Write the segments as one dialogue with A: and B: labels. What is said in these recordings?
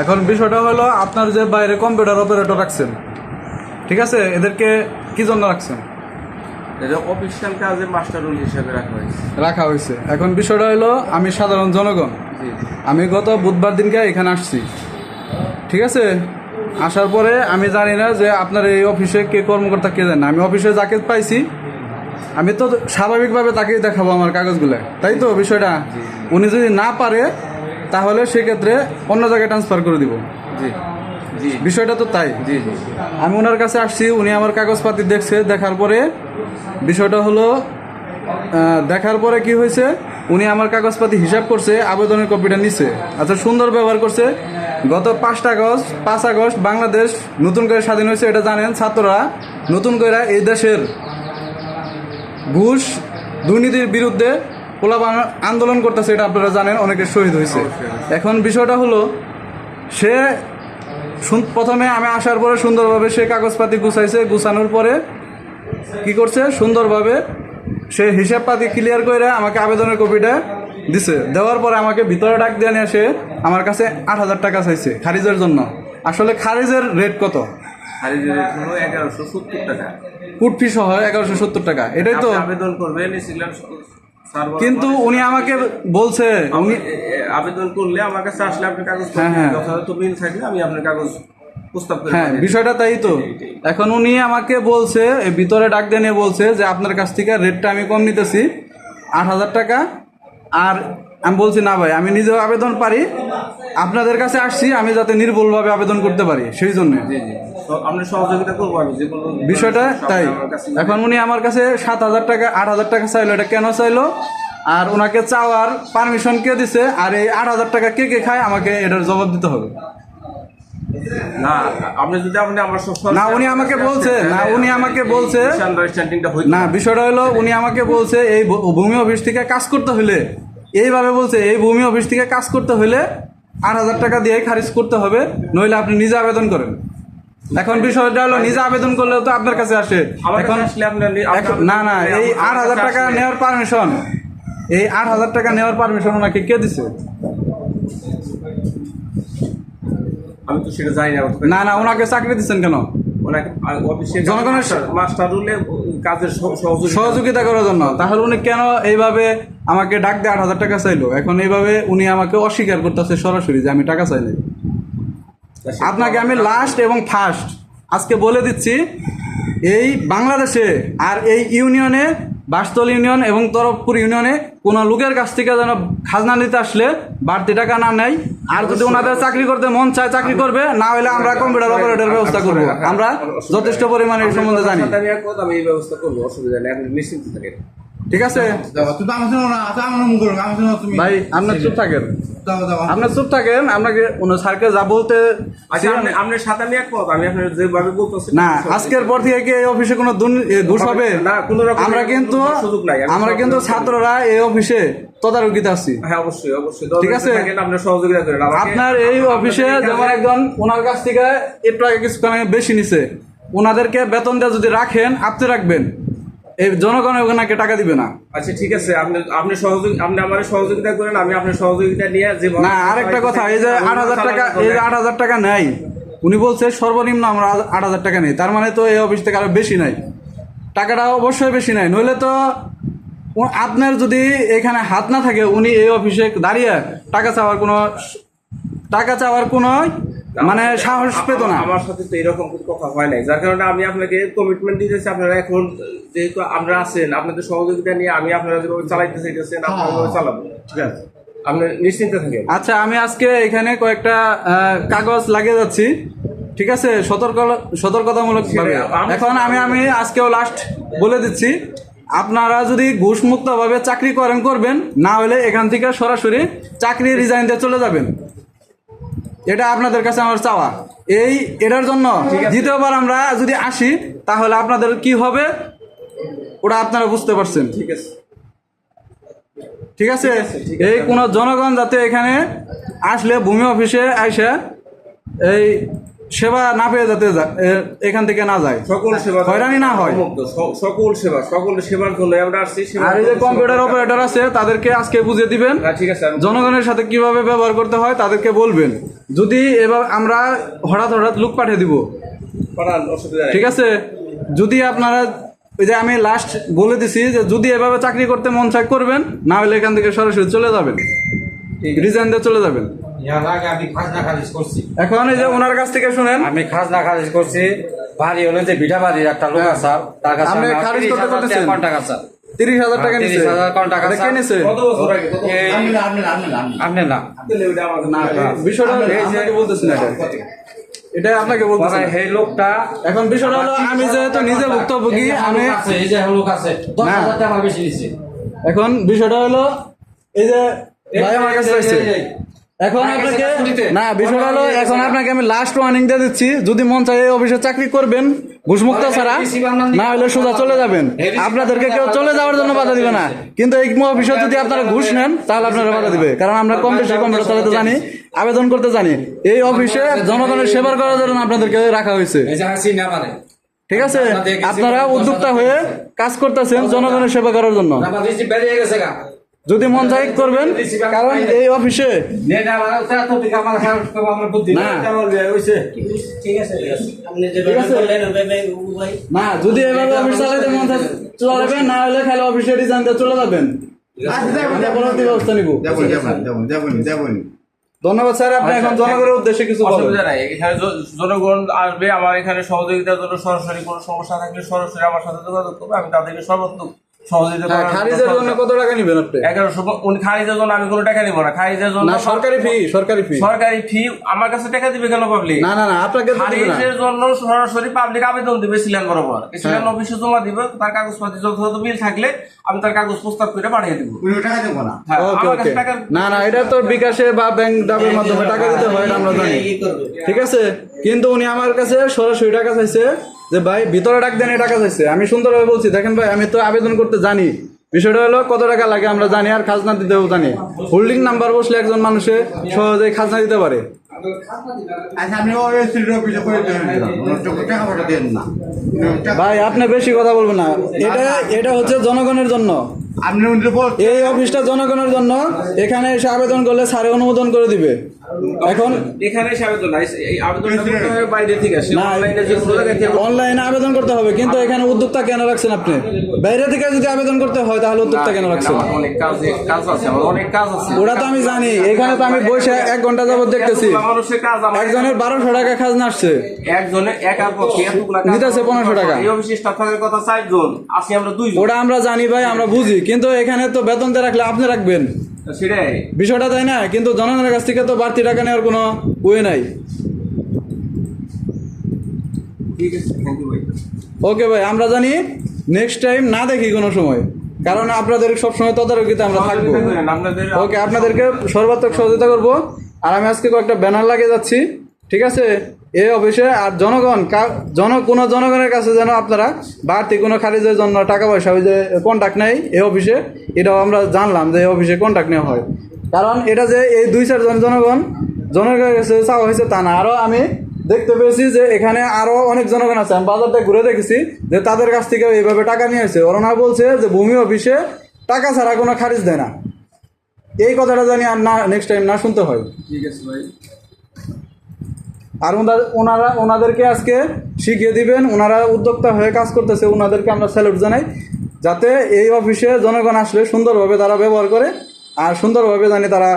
A: এখন বিষয়টা হলো আপনার যে বাইরে কম্পিউটার অপারেটর রাখছেন, ঠিক আছে, এদেরকে কি জন্য রাখছেন?
B: এটা অফিসিয়াল কাজে মাস্টার রুল হিসেবে
A: রাখা হয়েছে। এখন বিষয়টা হলো আমি সাধারণ জনগণ, আমি গত বুধবার দিনকে এখানে আসছি, ঠিক আছে। আসার পরে আমি জানি না যে আপনার এই অফিসে কে কর্মকর্তা কে জানে। আমি অফিসে যাকে পাইছি আমি তো স্বাভাবিকভাবে তাকেই দেখাবো আমার কাগজগুলো, তাই তো বিষয়টা। উনি যদি না পারে তাহলে সেক্ষেত্রে অন্য জায়গায় ট্রান্সফার করে দিব। বিষয়টা তো তাই। আমি ওনার কাছে আসছি, উনি আমার কাগজপাতি দেখছে, দেখার পরে বিষয়টা হলো দেখার পরে কি হয়েছে, উনি আমার কাগজপাতি হিসাব করছে, আবেদনের কপিটা নিছে। আচ্ছা, সুন্দর ব্যবহার করছে। গত 5 আগস্ট বাংলাদেশ নতুন করে স্বাধীন হয়েছে, এটা জানেন। ছাত্ররা নতুন করে এই দেশের ঘুষ দুর্নীতির বিরুদ্ধে পোলাপান আন্দোলন করতেছে, এটা আপনারা জানেন, অনেকে শহীদ হয়েছে। এখন বিষয়টা হলো সে প্রথমে আমি আসার পরে সুন্দরভাবে সে কাগজপাতি গুছাইছে, গুছানোর পরে কি করছে, সুন্দরভাবে সে হিসাবপাতি ক্লিয়ার করে আমাকে আবেদনের কপিটা দিছে। দেওয়ার পরে আমাকে ভিতরে ডাক দিয়ে নিয়ে সে আমার কাছে 8,000 টাকা চাইছে খারিজের জন্য। আসলে খারিজের রেট কত?
B: খারিজের রেট হলো 1170 টাকা,
A: কুট ফি সহ 1170 টাকা, এটাই তো।
B: আবেদন করবেন
A: কিন্তু উনি আমাকে বলছে, উনি
B: আবেদন করলে আমার কাছে আসলে আপনার কাগজ যথাযথ মিল থাকলে আমি আপনার কাগজ প্রস্তাব করি।
A: হ্যাঁ, বিষয়টা তাই তো। এখন উনি আমাকে বলছে, ভিতরে ডাক দিয়ে নিয়ে বলছে যে আপনার কাছ থেকে রেটটা আমি কম নিতেছি 8,000 টাকা। আর আমি বলছি না ভাই, আমি নিজেও আবেদন পারি, আপনাদের কাছে আসছি আমি যাতে নির্ভুলভাবে আবেদন করতে পারি, সেই জন্য
B: আমরা সহযোগিতা করবো আমি যে কোনো
A: বিষয়টা তাই। এখন উনি আমার কাছে 7,000 টাকা 8,000 টাকা চাইলো, এটা কেন চাইলো আর ওনাকে চাওয়ার পারমিশন কে দিছে, আর এই 8,000 টাকা কে কে খায় আমাকে এটার জবাব দিতে হবে।
B: না, আপনি যদি আপনি আমার
A: না, উনি আমাকে বলছে, না উনি আমাকে বলছে না, বিষয়টা হলো উনি আমাকে বলছে এই ভূমি অফিস থেকে কাজ করতে হলে, এইভাবে বলছে, এই ভূমি অফিস থেকে কাজ করতে হলে 8,000 টাকা দিয়ে খারিজ করতে হবে, নইলে আপনি নিজে আবেদন করেন। এখন বিষয়টা হলো নিজে আবেদন করলেও তো আপনার কাছে আসে। এখন না না, এই 8,000 টাকা নেওয়ার পারমিশন, এই 8,000 টাকা নেওয়ার পারমিশন ওনাকে কে দিছে?
B: আমি তো সেটা জানি
A: না। না, ওনাকে চাকরি দিচ্ছেন কেন? জনগণের
B: মাস্টার রুলে কাজের
A: সহযোগিতা করার জন্য। তাহলে উনি কেন এইভাবে আমাকে ডাক দিয়ে 8,000 টাকা চাইলো? এখন এইভাবে উনি আমাকে অস্বীকার করতেছে সরাসরি যে আমি টাকা চাইনি। আপনাকে আমি লাস্ট এবং ফার্স্ট আজকে বলে দিচ্ছি, এই বাংলাদেশে আর এই ইউনিয়নে, বাসতল ইউনিয়ন এবং তরফপুর ইউনিয়নে কোনো লোকের কাছ থেকে যেন খাজনা নিতে আসলে বাড়তি টাকা না নেয়। আর যদি ওনাদের চাকরি করতে মন চায় চাকরি করবে, না হলে আমরা কম্পিউটার অপারেটর ব্যবস্থা করবো। আমরা যথেষ্ট পরিমাণে এই সম্বন্ধে জানি।
B: আমি এই ব্যবস্থা করবো, অসুবিধা নেই, আপনি নিশ্চিন্ত থাকেন।
A: ঠিক আছে ভাই, আপনার চুপ থাকেন, আপনার চুপ থাকেন। আপনাকে স্যারকে যা বলতে
B: আপনার সাথে আমি একমত, আমি আপনার যেভাবে বলতেছি
A: না, আজকের পর থেকে কি এই অফিসে কোনো ঘুষ হবে
B: না?
A: আমরা কিন্তু ছাত্ররা এই অফিসে তদারকিতে আছি।
B: হ্যাঁ, অবশ্যই অবশ্যই,
A: ঠিক আছে।
B: আপনার সহযোগিতা করেন।
A: আপনার এই অফিসে যেমন একজন ওনার কাছ থেকে একটু আগে কিছুক্ষণ বেশি নিছে, ওনাদেরকে বেতন দিয়ে যদি রাখেন, আপনি রাখবেন, এই জনগণ ওনাকে টাকা দিবে না।
B: আচ্ছা, ঠিক আছে, আপনি আমার সহযোগিতা করেন, আমি আপনার সহযোগিতা নিয়ে যে
A: না। আরেকটা কথা, এই যে 8,000 টাকা, এই যে 8,000 টাকা নেই, উনি বলছে সর্বনিম্ন আমরা 8,000 টাকা নেই, তার মানে তো এই অফিস থেকে আরো বেশি নাই, টাকাটা অবশ্যই বেশি নাই। নইলে তো আপনার যদি এখানে হাত না থাকে, উনি এই অফিসে দাঁড়িয়ে টাকা চাওয়ার কোনো মানে সাহস পেত না।
B: আমার সাথে তো এরকম কোনো কথা হয় নাই, যার কারণে আমি আপনাকে কমিটমেন্ট দিতেছি। আপনারা এখন যেহেতু আমরা আছেন, আপনাদের সহযোগিতা নিয়ে আমি আপনারা যেভাবে চালাইতে চাইতেছেন আপনারা চালাবো, ঠিক আছে, আপনি নিশ্চিন্তে থাকেন।
A: আচ্ছা, আমি আজকে এখানে কয়েকটা কাগজ লাগিয়ে যাচ্ছি, ঠিক আছে, সতর্কতামূলক ভাবে। এখন আমি আজকেও লাস্ট বলে দিচ্ছি, আপনারা যদি ঘুষমুক্তভাবে চাকরি করবেন, না হলে এখান থেকে সরাসরি চাকরি রিজাইন দিয়ে চলে যাবেন। এটা আপনাদের কাছে আমার চাওয়া। এটার জন্য দ্বিতীয়বার আমরা যদি আসি তাহলে আপনাদের কি হবে ওটা আপনারা বুঝতে পারছেন। ঠিক আছে। এই কোনো জনগণ যাতে এখানে আসলে ভূমি অফিসে আইসা এই সেবা না পেয়ে যাতে এখান থেকে না যায়,
B: সকল সেবা
A: হয়রানি না হয়।
B: সকল সেবার জন্য আমরা আসছি।
A: আর এই যে কম্পিউটার অপারেটর আছে তাদেরকে আজকে বুঝিয়ে দিবেন,
B: হ্যাঁ, ঠিক আছে।
A: জনগণের সাথে কিভাবে ব্যবহার করতে হয় তাদেরকে বলবেন। যদি এবার আমরা হঠাৎ লোক পাঠিয়ে দিব,
B: পাঠান, অসুবিধা নেই।
A: ঠিক আছে? যদি আপনারা ওই যে আমি লাস্ট বলে দিছি যে যদি এভাবে চাকরি করতে মন চায় করবেন, না হলে এখান থেকে সরাসরি চলে যাবেন, রিজাইন দিয়ে চলে যাবেন।
C: আমি খাজনা খারিজ করছি,
A: এখন এই যে ওনার কাছ থেকে শুনেন,
C: আমি খাজনা খারিজ করছি। বাড়ি হলো যে বিঠা বাড়ির একটা লোক আছে, তার কাছে
A: আপনি
C: আমি
A: খারিজ করতে
C: 30,000
A: করতেছেন?
C: টাকা আছে।
A: 30,000 টাকা নিচ্ছে।
C: 30,000 টাকা
A: এটা কে নিছে?
B: কত বছর আগে?
C: আপনি না
A: না, বিষয়টা আপনাকে বলতেছি না, এটা আপনাকে বলতেছি না।
C: এই লোকটা
A: এখন বিষয়টা হলো আমি যেহেতু নিজে ভুক্তভোগী, আমি
C: এই যে লোক আছে 10,000 টাকা বেশি দিচ্ছে।
A: এখন বিষয়টা হলো এই যে ভাই আমার কাছে আসছে, এখন আপনাকে না, বিষয়টা হলো এখন আপনাকে আমি লাস্ট ওয়ার্নিং দিয়ে দিচ্ছি, যদি মন চায় এই অফিসে চাকরি করবেন ঘুষমুক্ত ছাড়া, না হলে সোজা চলে যাবেন। আপনাদেরকে কেউ চলে যাওয়ার জন্য বাধা দিবে না, কিন্তু এই অফিসে যদি আপনারা ঘুষ নেন তাহলে আপনারা বাধা দিবে, কারণ আমরা কম বেশি কম্পিউটার চালাতে জানি, আবেদন করতে জানি। এই অফিসে জনগণের সেবা করার জন্য আপনাদেরকে রাখা হয়েছে,
C: এই যে হাসি না মানে
A: ঠিক আছে? আপনারা উদ্যোক্তা হয়ে কাজ করতেছেন জনগণের সেবা করার জন্য,
C: আমার রিসিভ বেরিয়ে গেছে গা।
A: যদি মন চায় করবেন, কারণ এই অফিসে
C: নেট আমার তো দিকে আমার আমার বুদ্ধি
A: না।
C: হইছে।
D: ঠিক আছে আপনি যে বললেন ভাই
A: না, যদি এভাবে অফিস চালাইতে মন চায় চলাবেন, না হলে খালি অফিসে রিজাইন দিয়ে চলে যাবেন, আমরা পরবর্তী ব্যবস্থা নিব। ধন্যবাদ স্যার, আপনি এখন জনগণের উদ্দেশ্যে কিছু বলুন।
B: অসুবিধা নাই, এখানে জনগণ আসবে, আমার এখানে সহযোগিতার জন্য সরাসরি কোনো সমস্যা থাকলে সরাসরি আমার সাথে যোগাযোগ করবে, আমি তাদেরকে সর্বোত্তম সহযোগিতা
A: হ্যাঁ,
B: করার
A: খারিজের জন্য কত টাকা নিবেন আপনি?
B: 1100। উনি খারিজের জন্য আমি কোনো টাকা নিব না, খারিজের জন্য
A: না, সরকারি ফি
B: সরকারি ফি আমার কাছে টাকা দিবে কেন পাবলিক?
A: না, আপনাকে তো দিবে না।
B: খারিজের জন্য সরাসরি পাবলিক আবেদন দিবে সিলেন বরাবর, সিলেন অফিসে জমা দিবে, তার কাগজপাতি যথাযথ বিল থাকলে আমি তার কাগজ প্রস্তাব করে পাঠিয়ে দিব। হ্যাঁ,
A: ওকে
B: আমার কাছে
A: ওকে,
B: টাকা
A: না এটা তো বিকাশে বা ব্যাংক ডাবের মাধ্যমে টাকা দিতে হয়, এটা আমরা জানি, ঠিক আছে? কিন্তু উনি আমার কাছে সরাসরি টাকা চাইছে, যে ভাই ভিতরে ডাক দেন, এই টাকা চাইছে। আমি সুন্দরভাবে বলছি, দেখেন ভাই আমি তো আবেদন করতে জানি, বিষয়টা হলো কত টাকা লাগে আমরা জানি, আর খাজনা দিতেও জানি। হোল্ডিং নাম্বার বসলে একজন মানুষে সহজে খাজনা দিতে পারে। ভাই আপনি বেশি কথা বলবেন না, এটা হচ্ছে জনগণের জন্য, এই অফিসটা জনগণের জন্য। এখানে এসে আবেদন করলে স্যারে অনুমোদন করে দিবে। এখন
B: এখানে এসে আবেদন নাই, এই আবেদনটা করতে হবে বাইরে থেকে আসে,
A: না,
B: অনলাইনে যে কোনো জায়গা থেকে
A: অনলাইনে আবেদন করতে হবে, কিন্তু এখানে উদ্যোক্তা কেন রাখছেন আপনি? বাইরে থেকে যদি আবেদন করতে হয় তাহলে উদ্যোক্তা কেন রাখছেন?
B: আমার অনেক কাজ আছে, আমার অনেক কাজ আছে।
A: ওটা তো আমি জানি, এখানে তো আমি বসে 1 ঘন্টা যাবত দেখতেছি,
B: মানুষের কাজ আমার
A: একজনের 1200 টাকা খাজনা আসছে,
B: একজনের একার পক্ষে এতগুলা কাজ
A: নিতেছে 1500 টাকা।
B: এই অফিসে স্টাফ থাকার কথা 4 জন, আছি আমরা 2 জন।
A: ওটা আমরা জানি ভাই, আমরা বুঝি, কিন্তু এখানে তো বেতন দিয়ে রাখলে আপনি রাখবেন,
B: সেটাই
A: বিষয়টা তাই না? কিন্তু জনগণের কাছ থেকে তো বাড়তি টাকা নেওয়ার কোনো ওয়ে নাই।
B: ঠিক আছে, থ্যাংক ইউ ভাই।
A: ওকে ভাই, আমরা জানি নেক্সট টাইম না দেখি কোনো সময়, কারণ আপনাদের সবসময় তদারকিতে আমরা থাকবো।
B: আপনাদের
A: ওকে, আপনাদেরকে সর্বাত্মক সহযোগিতা করব। আর আমি আজকে কয়েকটা ব্যানার লাগিয়ে যাচ্ছি, ঠিক আছে, এই অফিসে। আর কোনো জনগণের কাছে যেন আপনারা বাড়তি কোনো খারিজের জন্য টাকা পয়সা ওই যে কন্ট্যাক্ট নেই এই অফিসে, এটাও আমরা জানলাম যে এই অফিসে কন্ট্যাক্ট নেওয়া হয়। কারণ এটা যে এই 2-4 জন জনগণের কাছে চাওয়া হয়েছে তা না, আরও আমি দেখতে পেয়েছি যে এখানে আরও অনেক জনগণ আছে, আমি বাজারটা ঘুরে দেখেছি যে তাদের কাছ থেকে এইভাবে টাকা নিয়ে আসছে। ওরা বলছে যে ভূমি অফিসে টাকা ছাড়া কোনো খারিজ দেয় না, এই কথাটা জানি আর না নেক্সট টাইম না শুনতে হয়।
B: ঠিক আছে ভাই।
A: আর ওনাদেরকে আজকে শিখিয়ে দিবেন, ওনারা উদ্যোক্তা হয়ে কাজ করতেছে, ওনাদেরকে আমরা স্যালুট জানাই, যাতে এই অফিসে জনগণ আসলে সুন্দরভাবে তারা ব্যবহার করে, আর সুন্দরভাবে জানি তারা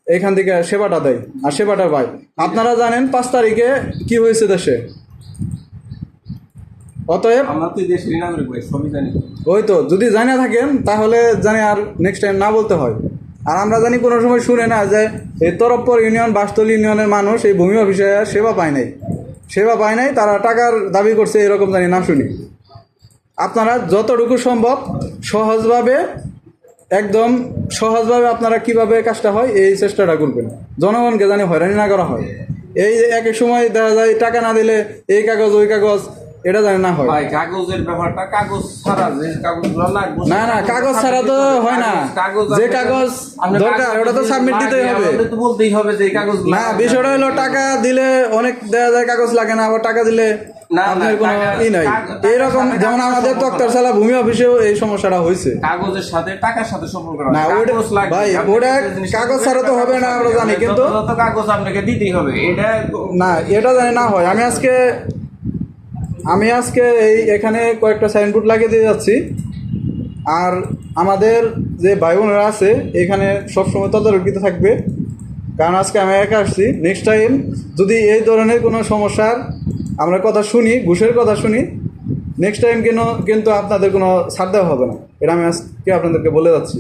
A: এখান থেকে সেবাটা দেয় আর সেবাটা পায়। আপনারা জানেন 5 তারিখে কি হয়েছে দেশে, অতএব
B: আমরা তো দেশের নাগরিক ভাই, সবই জানি।
A: ওই তো, যদি জানা থাকেন তাহলে জানি আর নেক্সট টাইম না বলতে হয়। আর আমরা জানি কোনো সময় শুনে না যে এই তরফপর ইউনিয়ন, বাসতল ইউনিয়নের মানুষ এই ভূমি অফিসে সেবা পায় নাই, তারা টাকার দাবি করছে, এরকম জানি না শুনি। আপনারা যতটুকু সম্ভব একদম সহজভাবে আপনারা কিভাবে কাজটা হয় এই চেষ্টাটা করবেন, জনগণকে জানি হয়রানি না করা হয়। এই এক এক সময় দেখা যায় টাকা না দিলে এই কাগজ ওই কাগজ এটা জানি না হয়।
B: ভাই কাগজের ব্যাপারটা কাগজ ছাড়া যে কাগজগুলো লাগবে
A: না না কাগজ ছাড়া তো হয় না, যে কাগজ দরকার ওটা তো সাবমিট দিতেই হবে।
B: আমাদের তো বলতেই হবে যে এই কাগজ
A: না বিষয়টা হলো টাকা দিলে অনেক দেখা যায় কাগজ লাগে না, আবার টাকা দিলে
B: না,
A: আপনার কোনো
B: টাকা-
A: ই নাই।
B: টাকা-
A: এইরকম
B: টাকার
A: যেমন
B: সাথে
A: আমাদের
B: সম্পর্ক
A: তক্তারশালা ভূমি অফিসেও এই সমস্যাটা হয়েছে।
B: কাগজের সাথে টাকার সাথে সম্পর্ক
A: না ওটা
B: কাগজ লাগবে।
A: ভাই
B: আপনি
A: ওটা
B: যে জিনিসটা
A: কাগজ
B: করবেন,
A: ছাড়া তো হবে না আমরা জানি, কিন্তু
B: যত কাগজ আপনাকে দিতেই হবে এটা
A: না এটা জানি না হয়। আমি আজকে এই এখানে কয়েকটা সাইনবোর্ড লাগিয়ে দিয়ে যাচ্ছি, আর আমাদের যে ভাই বোনেরা আছে এখানে সবসময় তদারকিত থাকবে, কারণ আজকে আমি একা আসছি। নেক্সট টাইম যদি এই ধরনের কোনো সমস্যার আমরা কথা শুনি, ঘুষের কথা শুনি, নেক্সট টাইম কিন্তু আপনাদের কোনো ছাড় দেওয়া হবে না, এটা আমি আজকে আপনাদেরকে বলে যাচ্ছি।